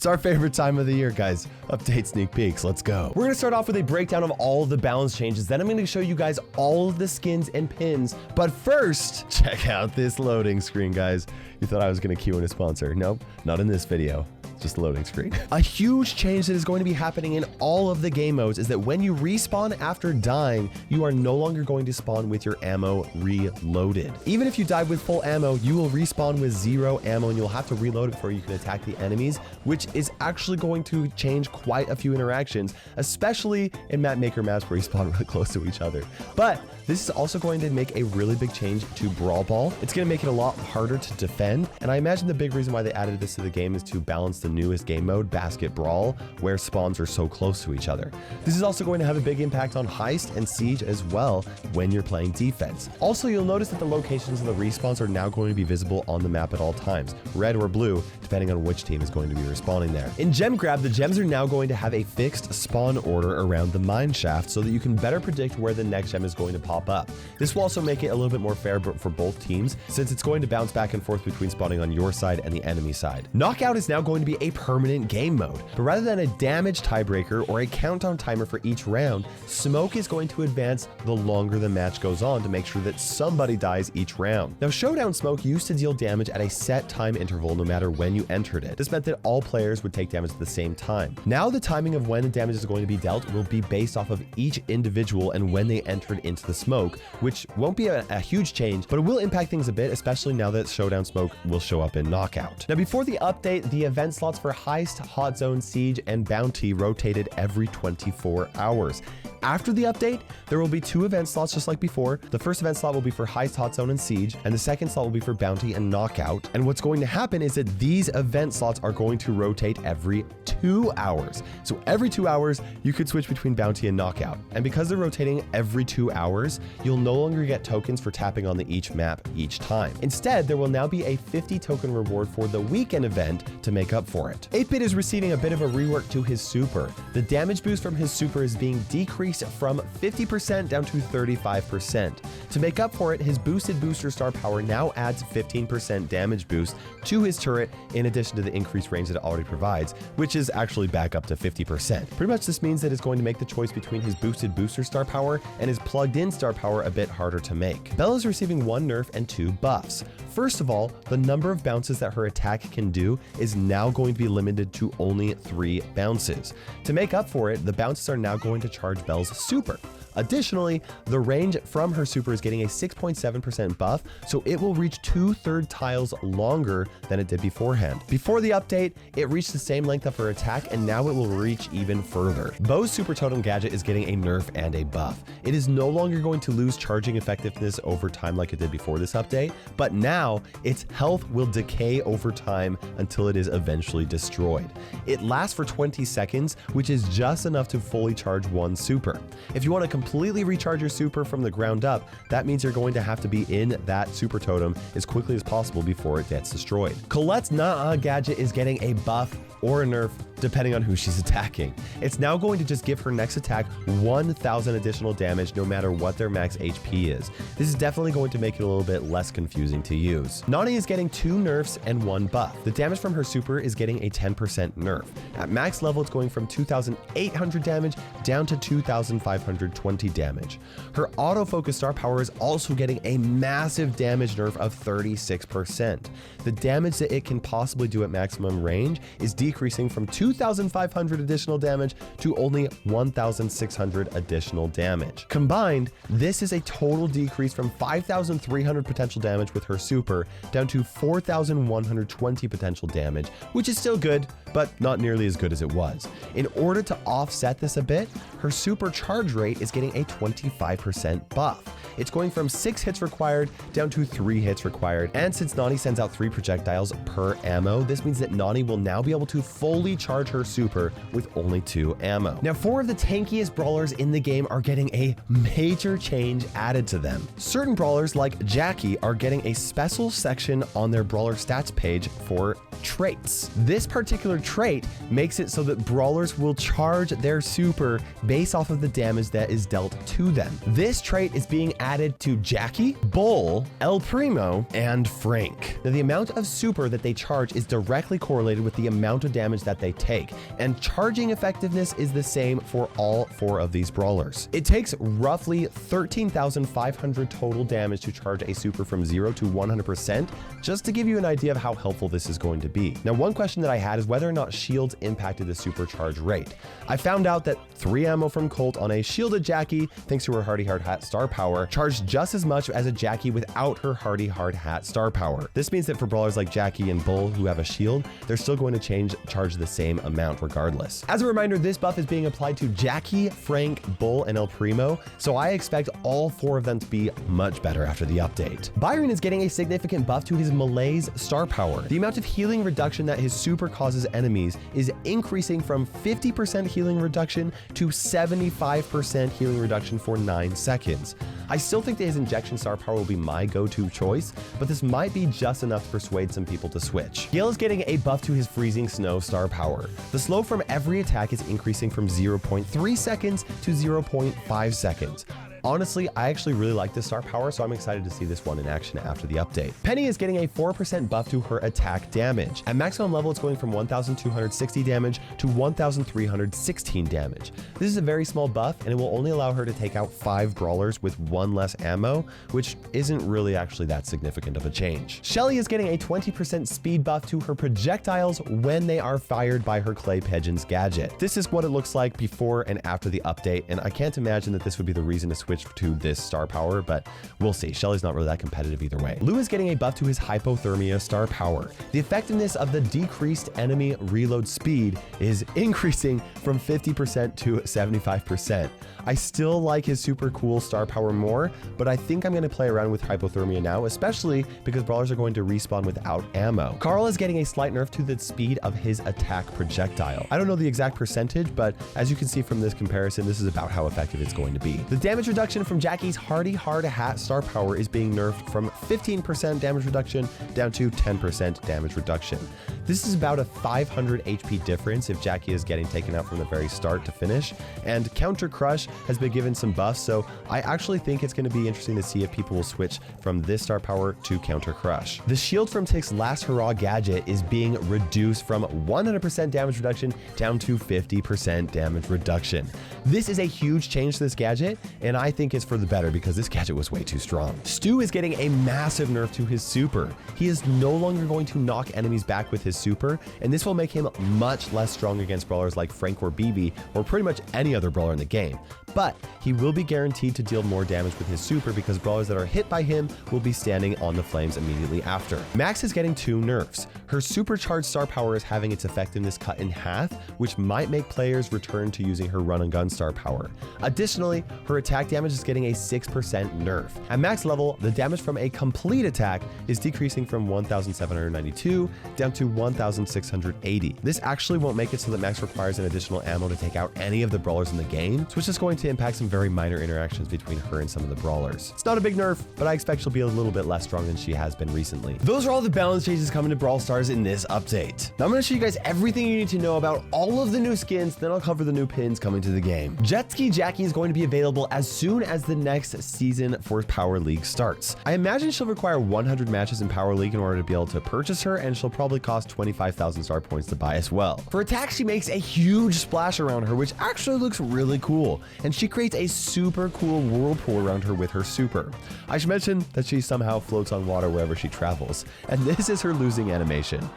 It's our favorite time of the year, guys. Update sneak peeks, let's go. We're gonna start off with a breakdown of all of the balance changes. Then I'm gonna show you guys all of the skins and pins. But first, check out this loading screen, guys. You thought I was gonna cue in a sponsor. Nope, not in this video. Just a loading screen. A huge change that is going to be happening in all of the game modes is that when you respawn after dying, you are no longer going to spawn with your ammo reloaded. Even if you died with full ammo, you will respawn with 0 ammo and you'll have to reload it before you can attack the enemies, which is actually going to change quite a few interactions, especially in map maker maps where you spawn really close to each other. But this is also going to make a really big change to Brawl Ball. It's going to make it a lot harder to defend, and I imagine the big reason why they added this to the game is to balance the newest game mode, Basket Brawl, where spawns are so close to each other. This is also going to have a big impact on Heist and Siege as well when you're playing defense. Also, you'll notice that the locations of the respawns are now going to be visible on the map at all times, red or blue, depending on which team is going to be respawning there. In Gem Grab, the gems are now going to have a fixed spawn order around the mine shaft so that you can better predict where the next gem is going to pop up. This will also make it a little bit more fair for both teams, since it's going to bounce back and forth between spawning on your side and the enemy side. Knockout is now going to be a permanent game mode, but rather than a damage tiebreaker or a countdown timer for each round, Smoke is going to advance the longer the match goes on to make sure that somebody dies each round. Now, Showdown Smoke used to deal damage at a set time interval no matter when you entered it. This meant that all players would take damage at the same time. Now, the timing of when the damage is going to be dealt will be based off of each individual and when they entered into the smoke, which won't be a huge change, but it will impact things a bit, especially now that Showdown Smoke will show up in Knockout. Now, before the update, the event slots for Heist, Hot Zone, Siege, and Bounty rotated every 24 hours. After the update, there will be 2 event slots just like before. The first event slot will be for Heist, Hot Zone, and Siege, and the second slot will be for Bounty and Knockout. And what's going to happen is that these event slots are going to rotate every 2 hours. So every 2 hours, you could switch between Bounty and Knockout. And because they're rotating every 2 hours, you'll no longer get tokens for tapping on each map each time. Instead, there will now be a 50 token reward for the weekend event to make up for it. 8-Bit is receiving a bit of a rework to his super. The damage boost from his super is being decreased from 50% down to 35%. To make up for it, his boosted booster star power now adds 15% damage boost to his turret in addition to the increased range that it already provides, which is actually back up to 50%. Pretty much this means that it's going to make the choice between his boosted booster star power and his plugged in star power a bit harder to make. Bella is receiving 1 nerf and 2 buffs. First of all, the number of bounces that her attack can do is now going to be limited to only 3 bounces. To make up for it, the bounces are now going to charge Belle's super. Additionally, the range from her super is getting a 6.7% buff, so it will reach 2/3 tiles longer than it did beforehand. Before the update, it reached the same length of her attack, and now it will reach even further. Bo's super totem gadget is getting a nerf and a buff. It is no longer going to lose charging effectiveness over time like it did before this update, but now its health will decay over time until it is eventually destroyed. It lasts for 20 seconds, which is just enough to fully charge 1 super. If you want to completely recharge your super from the ground up, that means you're going to have to be in that super totem as quickly as possible before it gets destroyed. Colette's Nah gadget is getting a buff or a nerf depending on who she's attacking. It's now going to just give her next attack 1,000 additional damage no matter what their max HP is. This is definitely going to make it a little bit less confusing to use. Nani is getting 2 nerfs and 1 buff. The damage from her super is getting a 10% nerf. At max level, it's going from 2,800 damage down to 2,520 damage. Her autofocus star power is also getting a massive damage nerf of 36%. The damage that it can possibly do at maximum range is decreasing from 2,500 additional damage to only 1,600 additional damage. Combined, this is a total decrease from 5,300 potential damage with her super down to 4,120 potential damage, which is still good, but not nearly as good as it was. In order to offset this a bit, her super charge rate is getting a 25% buff. It's going from 6 hits required down to 3 hits required. And since Nani sends out 3 projectiles per ammo, this means that Nani will now be able to fully charge her super with only 2 ammo. Now, 4 of the tankiest brawlers in the game are getting a major change added to them. Certain brawlers like Jackie are getting a special section on their brawler stats page for traits. This particular trait makes it so that brawlers will charge their super based off of the damage that is dealt to them. This trait is being added to Jackie, Bull, El Primo, and Frank. Now, the amount of super that they charge is directly correlated with the amount of damage that they take, and charging effectiveness is the same for all 4 of these brawlers. It takes roughly 13,500 total damage to charge a super from 0 to 100%, just to give you an idea of how helpful this is going to be. Now, one question that I had is whether or not shields impacted the supercharge rate. I found out that 3 ammo from Colt on a shielded Jackie, thanks to her Hardy Hard Hat star power, charged just as much as a Jackie without her Hardy Hard Hat star power. This means that for brawlers like Jackie and Bull who have a shield, they're still going to charge the same amount regardless. As a reminder, this buff is being applied to Jackie, Frank, Bull, and El Primo, so I expect all 4 of them to be much better after the update. Byron is getting a significant buff to his Malaise star power. The amount of healing reduction that his super causes enemies is increasing from 50% healing reduction to 75% healing reduction for 9 seconds. I still think that his injection star power will be my go-to choice, but this might be just enough to persuade some people to switch. Gale is getting a buff to his Freezing Snow star power. The slow from every attack is increasing from 0.3 seconds to 0.5 seconds. Honestly, I actually really like this star power, so I'm excited to see this one in action after the update. Penny is getting a 4% buff to her attack damage. At maximum level, it's going from 1,260 damage to 1,316 damage. This is a very small buff, and it will only allow her to take out 5 brawlers with 1 less ammo, which isn't really actually that significant of a change. Shelly is getting a 20% speed buff to her projectiles when they are fired by her Clay Pigeons gadget. This is what it looks like before and after the update, and I can't imagine that this would be the reason to switch to this star power, but we'll see. Shelly's not really that competitive either way. Lou is getting a buff to his Hypothermia star power. The effectiveness of the decreased enemy reload speed is increasing from 50% to 75%. I still like his super cool star power more, but I think I'm going to play around with Hypothermia now, especially because brawlers are going to respawn without ammo. Carl is getting a slight nerf to the speed of his attack projectile. I don't know the exact percentage, but as you can see from this comparison, this is about how effective it's going to be. The damage reduction from Jackie's Hardy Hard Hat star power is being nerfed from 15% damage reduction down to 10% damage reduction. This is about a 500 HP difference if Jackie is getting taken out from the very start to finish, and Counter Crush has been given some buffs, so I actually think it's going to be interesting to see if people will switch from this star power to Counter Crush. The shield from Tick's Last Hurrah gadget is being reduced from 100% damage reduction down to 50% damage reduction. This is a huge change to this gadget, and I think it's for the better because this gadget was way too strong. Stu is getting a massive nerf to his super. He is no longer going to knock enemies back with his super, and this will make him much less strong against brawlers like Frank or BB or pretty much any other brawler in the game. But he will be guaranteed to deal more damage with his super because brawlers that are hit by him will be standing on the flames immediately after. Max is getting 2 nerfs. Her supercharged star power is having its effectiveness cut in half, which might make players return to using her run and gun star power. Additionally, her attack damage is getting a 6% nerf. At max level, the damage from a complete attack is decreasing from 1,792 down to 1,680. This actually won't make it so that Max requires an additional ammo to take out any of the brawlers in the game, so it's just going to impact some very minor interactions between her and some of the brawlers. It's not a big nerf, but I expect she'll be a little bit less strong than she has been recently. Those are all the balance changes coming to Brawl Stars in this update. Now I'm going to show you guys everything you need to know about all of the new skins, then I'll cover the new pins coming to the game. Jet Ski Jackie is going to be available as soon as the next season for Power League starts. I imagine she'll require 100 matches in Power League in order to be able to purchase her, and she'll probably cost 25,000 star points to buy as well. For attack, she makes a huge splash around her, which actually looks really cool, and she creates a super cool whirlpool around her with her super. I should mention that she somehow floats on water wherever she travels, and this is her losing animation.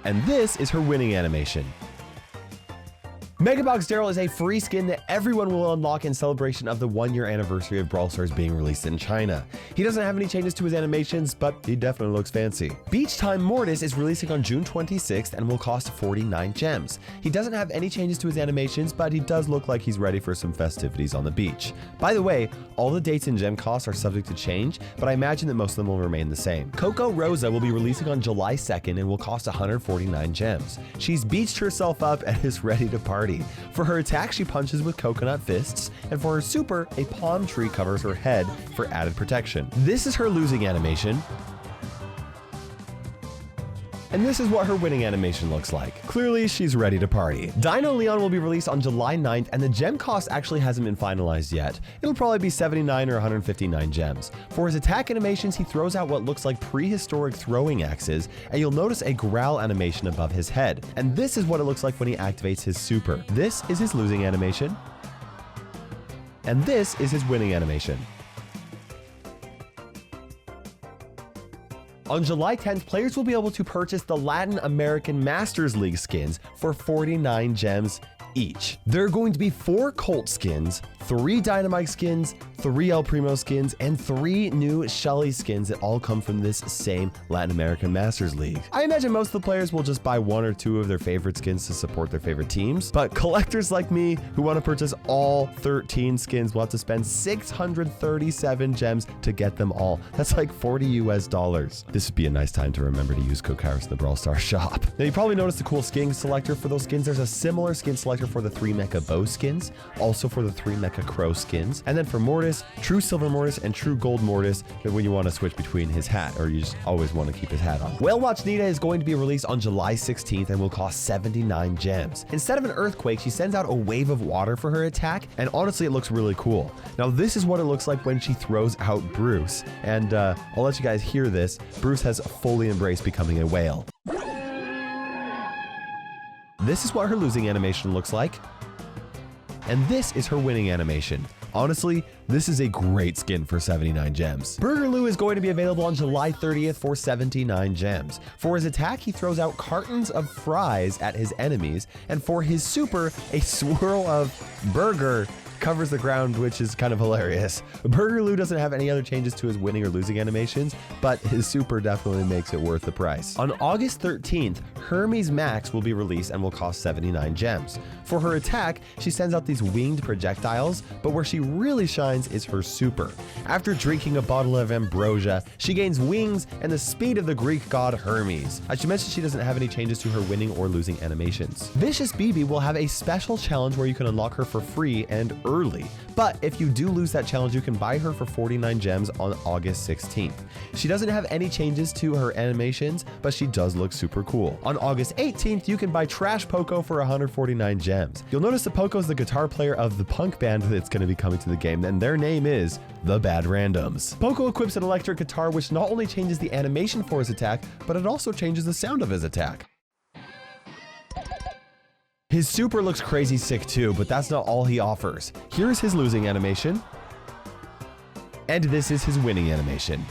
And this is her winning animation. Megabox Daryl is a free skin that everyone will unlock in celebration of the 1-year anniversary of Brawl Stars being released in China. He doesn't have any changes to his animations, but he definitely looks fancy. Beach Time Mortis is releasing on June 26th and will cost 49 gems. He doesn't have any changes to his animations, but he does look like he's ready for some festivities on the beach. By the way, all the dates and gem costs are subject to change, but I imagine that most of them will remain the same. Coco Rosa will be releasing on July 2nd and will cost 149 gems. She's beached herself up and is ready to party. For her attack, she punches with coconut fists, and for her super, a palm tree covers her head for added protection. This is her losing animation. And this is what her winning animation looks like. Clearly, she's ready to party. Dino Leon will be released on July 9th, and the gem cost actually hasn't been finalized yet. It'll probably be 79 or 159 gems. For his attack animations, he throws out what looks like prehistoric throwing axes, and you'll notice a growl animation above his head. And this is what it looks like when he activates his super. This is his losing animation. And this is his winning animation. On July 10th, players will be able to purchase the Latin American Masters League skins for 49 gems each. There are going to be 4 Colt skins, 3 Dynamite skins, 3 El Primo skins, and 3 new Shelly skins that all come from this same Latin American Masters League. I imagine most of the players will just buy 1 or 2 of their favorite skins to support their favorite teams, but collectors like me who want to purchase all 13 skins will have to spend 637 gems to get them all. That's like $40 US. This would be a nice time to remember to use code Kairos in the Brawl Stars shop. Now you probably noticed the cool skin selector for those skins. There's a similar skin selector for the 3 Mecha Bow skins, also for the 3 Mecha Crow skins, and then for Mortis, True Silver Mortis and True Gold Mortis when you want to switch between his hat, or you just always want to keep his hat on. Whale Watch Nita is going to be released on July 16th and will cost 79 gems. Instead of an earthquake, she sends out a wave of water for her attack, and honestly, it looks really cool. Now, this is what it looks like when she throws out Bruce, and I'll let you guys hear this. Bruce has fully embraced becoming a whale. This is what her losing animation looks like. And this is her winning animation. Honestly, this is a great skin for 79 gems. Burger Lou is going to be available on July 30th for 79 gems. For his attack, he throws out cartons of fries at his enemies, and for his super, a swirl of burger covers the ground, which is kind of hilarious. Burger Lou doesn't have any other changes to his winning or losing animations, but his super definitely makes it worth the price. On August 13th, Hermes Max will be released and will cost 79 gems. For her attack, she sends out these winged projectiles, but where she really shines is her super. After drinking a bottle of ambrosia, she gains wings and the speed of the Greek god Hermes. I should mention she doesn't have any changes to her winning or losing animations. Vicious BB will have a special challenge where you can unlock her for free and early, but if you do lose that challenge, you can buy her for 49 gems on August 16th. She doesn't have any changes to her animations, but she does look super cool. On August 18th, you can buy Trash Poco for 149 gems. You'll notice that Poco is the guitar player of the punk band that's going to be coming to the game, and their name is The Bad Randoms. Poco equips an electric guitar, which not only changes the animation for his attack, but it also changes the sound of his attack. His super looks crazy sick too, but that's not all he offers. Here's his losing animation, and this is his winning animation.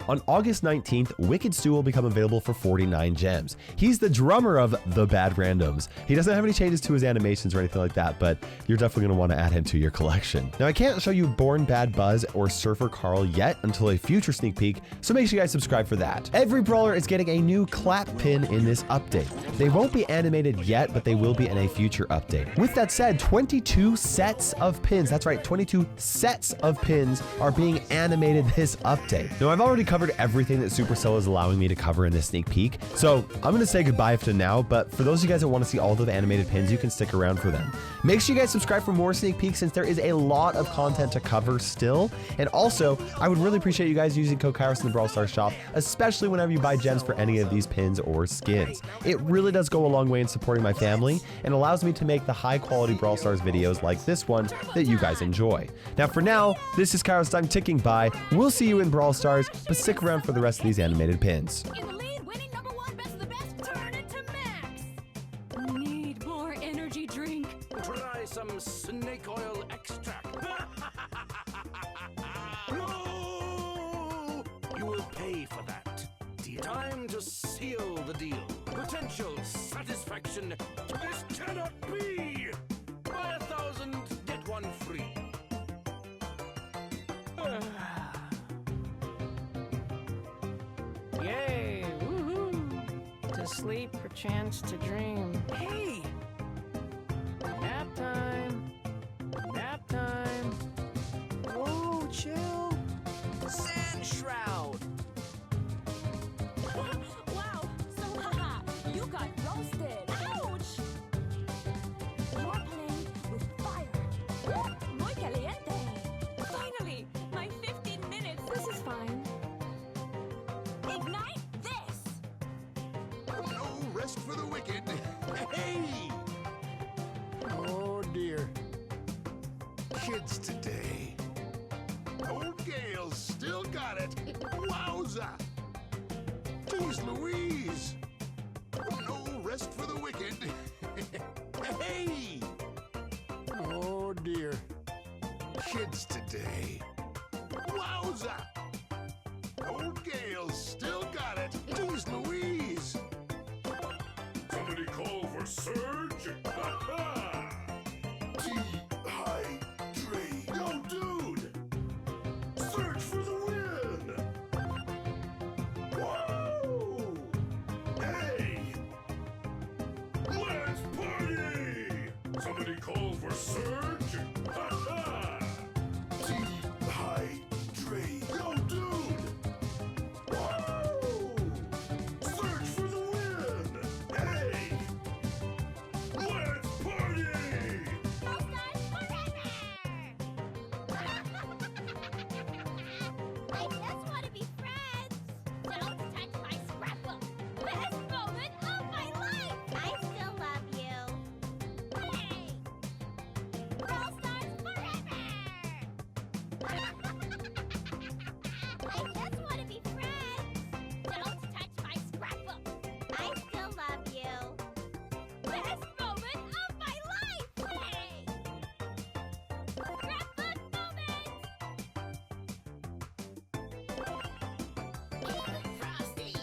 On August 19th, Wicked Stu will become available for 49 gems. He's the drummer of The Bad Randoms. He doesn't have any changes to his animations or anything like that, but you're definitely going to want to add him to your collection. Now, I can't show you Born Bad Buzz or Surfer Carl yet until a future sneak peek, so make sure you guys subscribe for that. Every brawler is getting a new clap pin in this update. They won't be animated yet, but they will be in a future update. With that said, 22 sets of pins, that's right, 22 sets of pins are being animated this update. Now, I've already covered everything that Supercell is allowing me to cover in this sneak peek, so I'm going to say goodbye for now, but for those of you guys that want to see all the animated pins, you can stick around for them. Make sure you guys subscribe for more sneak peeks since there is a lot of content to cover still, and also, I would really appreciate you guys using code Kairos in the Brawl Stars shop, especially whenever you buy gems for any of these pins or skins. It really does go a long way in supporting my family and allows me to make the high quality Brawl Stars videos like this one that you guys enjoy. Now for now, this is KairosTime ticking by. We'll see you in Brawl Stars, but stick around for the rest of these animated pins. In the lead, winning number 1, best of the best, turn it to max. Need more energy drink. Try some snake oil extract. No! You will pay for that, dear. Time to seal the deal. Potential satisfaction. This cannot be! Buy 1,000, get 1 free. Yay! Woohoo! To sleep, perchance to dream. Hey! Nap time! Nap time! Whoa, chill! Sand shroud! Wow, so haha, you got roasted. Ouch! You're playing with fire. Muy caliente. Finally, my 15 minutes. This is fine. Ignite this! Hey! Oh dear. Kids today. Old Gail's still got it. Wowza! Jeez Louise! No rest for the wicked. Hey! Oh dear. Kids today. Wowza! Old Gail's still got it. Jeez Louise! Somebody call for Surge? Ha-ha! Dehydrate. Yo, dude! Surge for the win! Whoa! Hey! Let's party! Somebody call for Surge? Ha-ha! Dehydrate. Yo, dude! Whoa! Surge for the win! Hey! Let's party! Brawl Stars forever! I just want to be friends. Don't touch my scrapbook. Best moment of my life. I still love you. Hey! Brawl Stars forever! I just want to be friends. Don't touch my scrapbook. I still love you. Best moment of my life. Hey! Scrapbook moment. Frosty,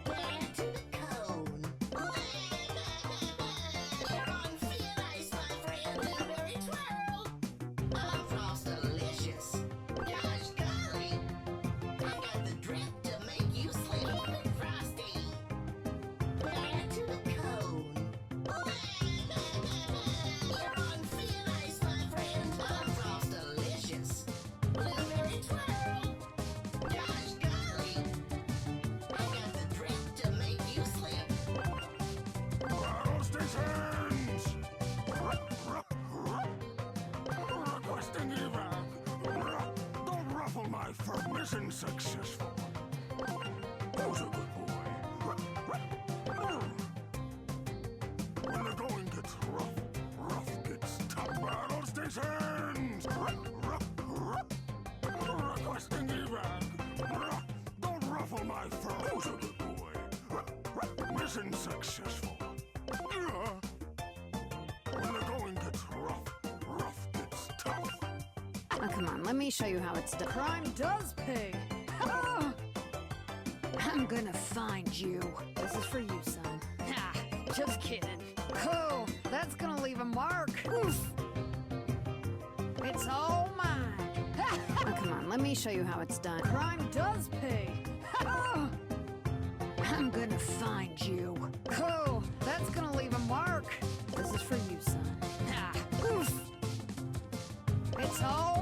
plan to the cone. You're on thin ice, my friend. Blueberry twirl. I'm Frostalicious. Gosh golly, I got the drip to make you sleep. Frosty, plan to the cone. You're on thin ice, my friend. I'm Frostalicious. Blueberry twirl. Gosh golly, I got the drip to make you slip. Battle stations! Requesting evac. Don't ruffle my fur. Mission successful. Who's a good boy? When the going gets rough, rough gets tough. Battle stations! Requesting evac. Don't ruffle my fur. Who's a good boy? Mission successful. When the going gets rough, rough gets tough. Oh, come on, let me show you how it's done. Crime does pay. I'm gonna find you. This is for you, son. Ah, just kidding. Oh, that's gonna leave a mark. Oof. It's all mine. Oh, come on, let me show you how it's done. Crime does pay. I'm gonna find you. Oh, that's gonna leave a mark. This is for you, son. Ah, oof. It's all